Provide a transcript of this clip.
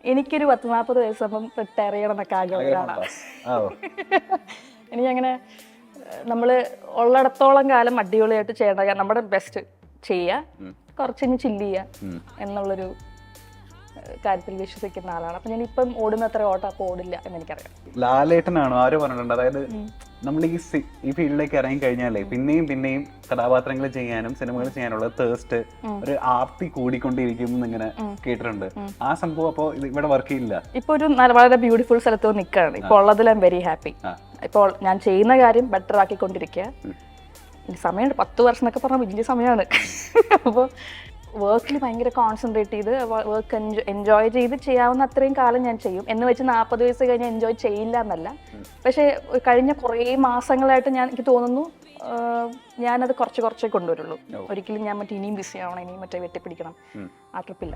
എനിക്കൊരു 10-40 വയസ്സാകുമ്പം റിട്ടയർ ചെയ്യണം എന്നൊക്കെ ആഗ്രഹമാണ്. എനിക്കങ്ങനെ നമ്മൾ ഉള്ളിടത്തോളം കാലം അടിപൊളിയായിട്ട് ചെയ്യേണ്ട, നമ്മുടെ ബെസ്റ്റ് ചെയ്യുക, കുറച്ചിന് ചില്ല് ചെയ്യുക എന്നുള്ളൊരു കാര്യത്തിൽ വിശ്വസിക്കുന്ന ആളാണ്. അപ്പൊ ഞാൻ ഇപ്പം ഓടുന്ന അത്ര ഓട്ടം അപ്പൊ ഓടില്ല എന്ന് എനിക്കറിയാം. ലാലേട്ടനാണോ ആരോ പറഞ്ഞിട്ടുണ്ട്, അതായത് നമ്മൾ ഈ ഫീൽഡിലേക്ക് ഇറങ്ങി കഴിഞ്ഞാലേ പിന്നെയും പിന്നെയും കഥാപാത്രങ്ങൾ ചെയ്യാനും സിനിമകൾ ചെയ്യാനുള്ള തേഴ്സ്റ്റ്, ഒരു ആർത്തി കൂടിക്കൊണ്ടിരിക്കും എന്നിങ്ങനെ കേട്ടിട്ടുണ്ട്. ആ സംഭവം അപ്പോ ഇവിടെ വർക്ക് ചെയ്യില്ല. ഇപ്പൊ ഒരു വളരെ ബ്യൂട്ടിഫുൾ സ്ഥലത്ത് നിൽക്കുകയാണ്. ഇപ്പൊ ഉള്ളതിൽ ഐ എം വെരി ഹാപ്പി. ഇപ്പോൾ ഞാൻ ചെയ്യുന്ന കാര്യം ബെറ്റർ ആക്കിക്കൊണ്ടിരിക്കുക. സമയമുണ്ട്, 10 വർഷം എന്നൊക്കെ പറഞ്ഞാൽ വലിയ സമയമാണ്. അപ്പോൾ വർക്കിൽ ഭയങ്കര കോൺസെൻട്രേറ്റ് ചെയ്ത് വർക്ക് എൻജോയ് ചെയ്ത് ചെയ്യാവുന്ന അത്രയും കാലം ഞാൻ ചെയ്യും. എന്ന് വെച്ച് 40 വയസ്സ് കഴിഞ്ഞ് എൻജോയ് ചെയ്യില്ല എന്നല്ല. പക്ഷേ കഴിഞ്ഞ കുറേ മാസങ്ങളായിട്ട് എനിക്ക് തോന്നുന്നു ഞാനത് കുറച്ച് കുറച്ചേ കൊണ്ടുവരുള്ളൂ. ഒരിക്കലും ഞാൻ ഇനിയും ബിസി ആവണം, ഇനിയും വെട്ടിപ്പിടിക്കണം, ആ ട്രിപ്പില്ല.